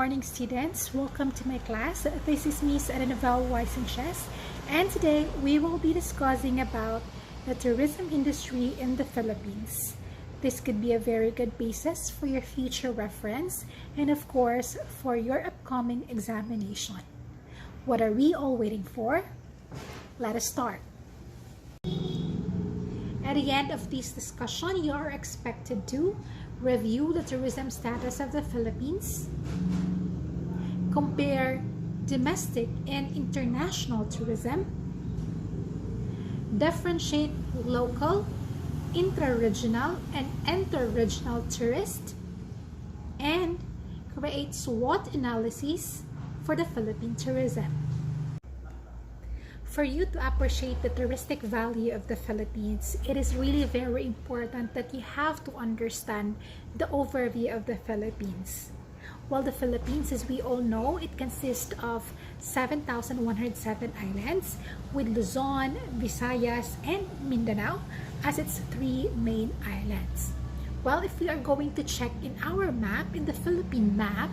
morning, students. Welcome to my class. This is Miss Adenavel Weisenches, and today we will be discussing about the tourism industry in the Philippines. This could be a very good basis for your future reference and, of course, for your upcoming examination. What are we all waiting for? Let us start. At the end of this discussion, you are expected to review the tourism status of the Philippines, compare domestic and international tourism, differentiate local, intra-regional, and inter-regional tourists, and create SWOT analysis for the Philippine tourism. For you to appreciate the touristic value of the Philippines, it is really very important that you have to understand the overview of the Philippines. Well, the Philippines, as we all know, it consists of 7,107 islands, with Luzon, Visayas, and Mindanao as its three main islands. Well, if we are going to check in our map, in the Philippine map,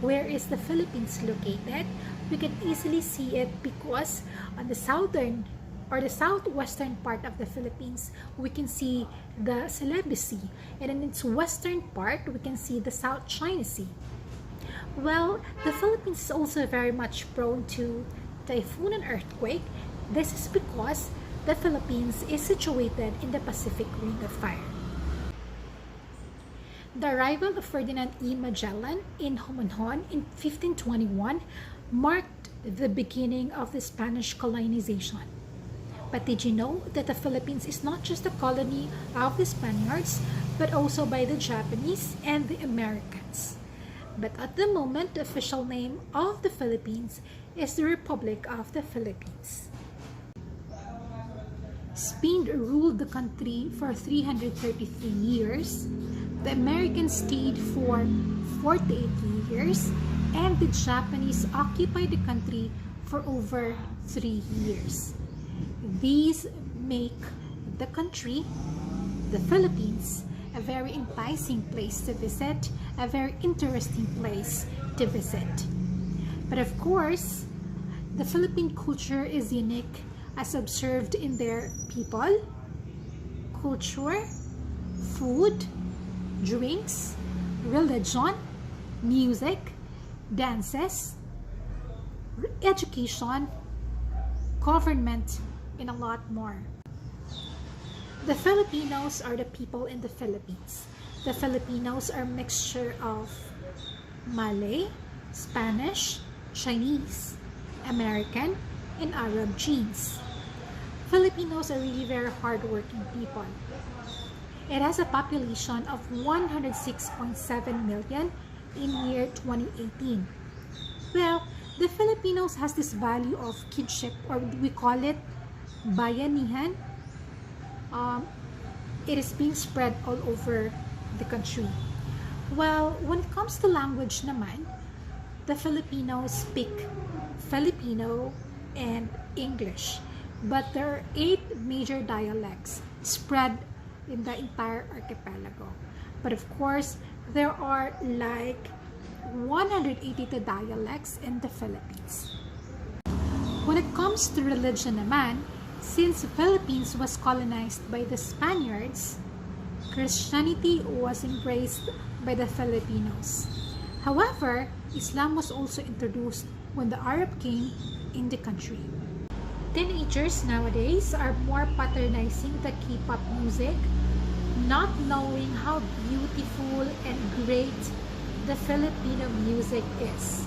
where is the Philippines located, we can easily see it because on the southern or the southwestern part of the Philippines, we can see the Celebes Sea, and in its western part, we can see the South China Sea. Well, the Philippines is also very much prone to typhoon and earthquake. This is because the Philippines is situated in the Pacific Ring of Fire. The arrival of Ferdinand E. Magellan in Homonhon in 1521 marked the beginning of the Spanish colonization. But did you know that the Philippines is not just a colony of the Spaniards, but also by the Japanese and the Americans? But at the moment, the official name of the Philippines is the Republic of the Philippines. Spain ruled the country for 333 years. The Americans stayed for 48 years, and the Japanese occupied the country for over 3 years. These make the country, the Philippines, a very enticing place to visit, a very interesting place to visit. But of course, the Philippine culture is unique as observed in their people, culture, food, drinks, religion, music, dances, education, government, and a lot more. The Filipinos are the people in the Philippines. The Filipinos are a mixture of Malay, Spanish, Chinese, American, and Arab genes. Filipinos are really very hardworking people. It has a population of 106.7 million in year 2018. Well, the Filipinos has this value of kinship, or we call it bayanihan. It is being spread all over the country. Well, when it comes to language naman, the Filipinos speak Filipino and English, but there are 8 major dialects spread in the entire archipelago. But of course, there are like 182 dialects in the Philippines. When it comes to religion naman, since the Philippines was colonized by the Spaniards, Christianity was embraced by the Filipinos. However, Islam was also introduced when the Arab came in the country. Teenagers nowadays are more patronizing the K-pop music, not knowing how beautiful and great the Filipino music is.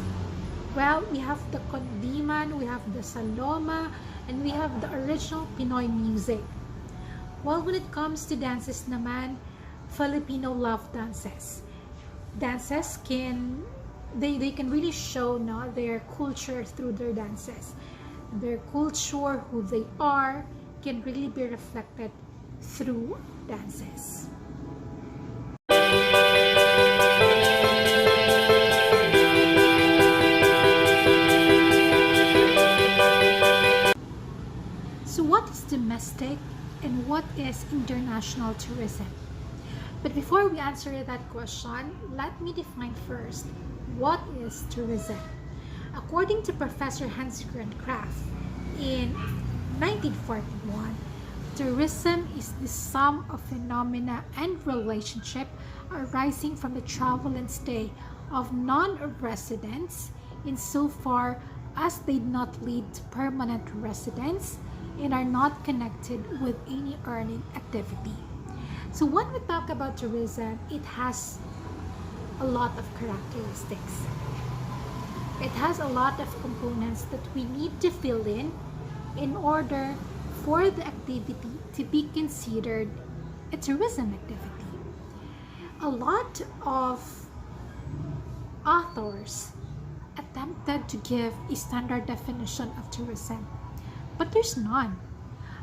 Well, we have the Kondiman, we have the Saloma, and we have the original Pinoy music. Well, when it comes to dances naman, Filipino love dances. Dances can really show their culture through their dances. Their culture, who they are, can really be reflected through dances. So what is domestic and what is international tourism? But before we answer that question, let me define first what is tourism? According to Professor Hans-Jürgen Kraft, in 1941, tourism is the sum of phenomena and relationship arising from the travel and stay of non-residents insofar as they do not lead to permanent residence and are not connected with any earning activity. So when we talk about tourism, it has a lot of characteristics. It has a lot of components that we need to fill in order for the activity to be considered a tourism activity. A lot of authors attempted to give a standard definition of tourism, but there's none.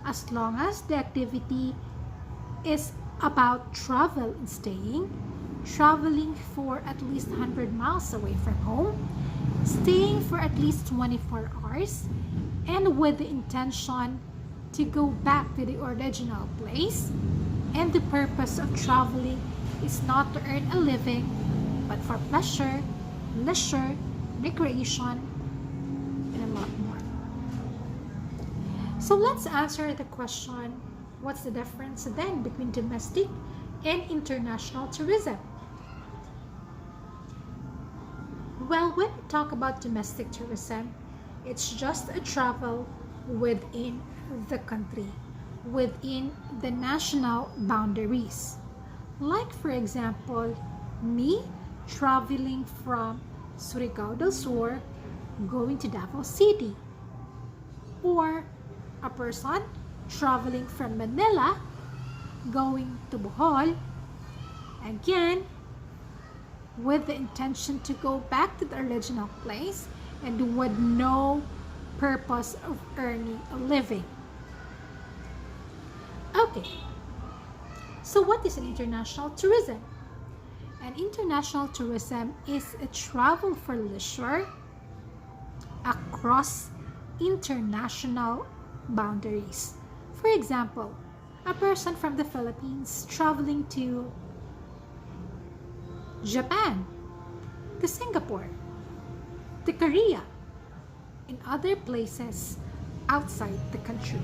As long as the activity is about travel and staying, traveling for at least 100 miles away from home, staying for at least 24 hours, and with the intention to go back to the original place, and the purpose of traveling is not to earn a living, but for pleasure, leisure, recreation, and a lot more. So let's answer the question, what's the difference then between domestic and international tourism? Well, when we talk about domestic tourism, it's just a travel within the country, within the national boundaries. Like, for example, me traveling from Surigao del Sur going to Davao City, or a person traveling from Manila going to Bohol, again with the intention to go back to the original place and with no purpose of earning a living. Okay, so what is an international tourism? An international tourism is a travel for leisure across international boundaries. For example, a person from the Philippines traveling to Japan, to Singapore, to Korea, and other places outside the country.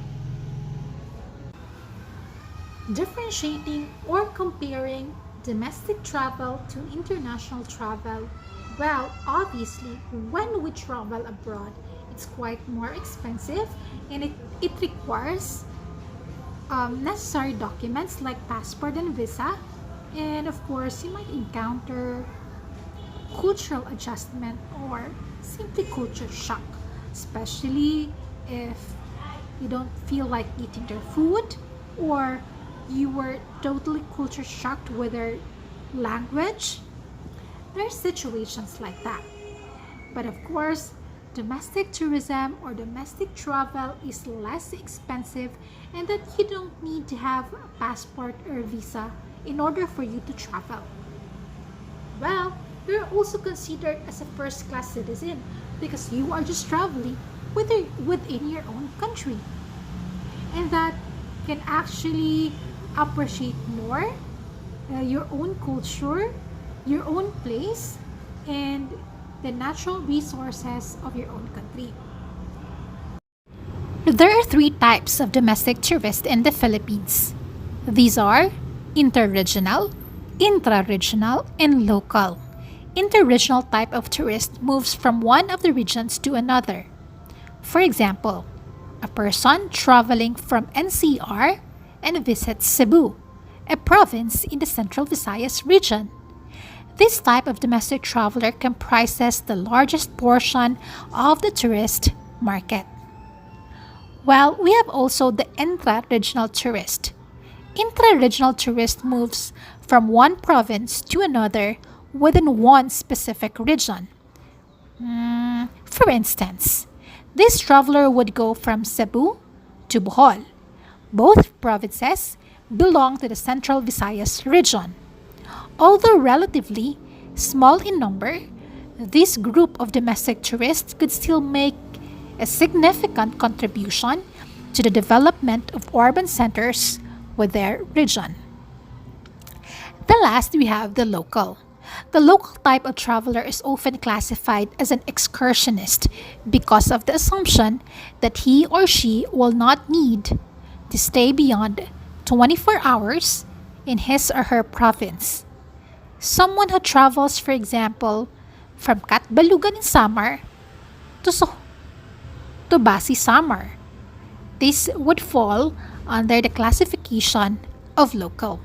Differentiating or comparing domestic travel to international travel, well, obviously, when we travel abroad, it's quite more expensive and it requires necessary documents like passport and visa, and of course you might encounter cultural adjustment or simply culture shock, especially if you don't feel like eating their food or you were totally culture shocked with their language. There are situations like that. But of course, domestic tourism or domestic travel is less expensive and that you don't need to have a passport or visa in order for you to travel. Well, you're also considered as a first-class citizen because you are just traveling within your own country. And that can actually appreciate more your own culture, your own place, and the natural resources of your own country. There are three types of domestic tourists in the Philippines. These are interregional, intra-regional, and local. Interregional type of tourist moves from one of the regions to another. For example, a person traveling from NCR and visits Cebu, a province in the Central Visayas region. This type of domestic traveler comprises the largest portion of the tourist market. Well, we have also the intra-regional tourist. Intra-regional tourist moves from one province to another within one specific region. For instance, this traveler would go from Cebu to Bohol. Both provinces belong to the Central Visayas region. Although relatively small in number, this group of domestic tourists could still make a significant contribution to the development of urban centers with their region. The last, we have the local. The local type of traveler is often classified as an excursionist because of the assumption that he or she will not need to stay beyond 24 hours in his or her province. Someone who travels, for example, from Katbalugan in summer to, to Basi summer. This would fall under the classification of local.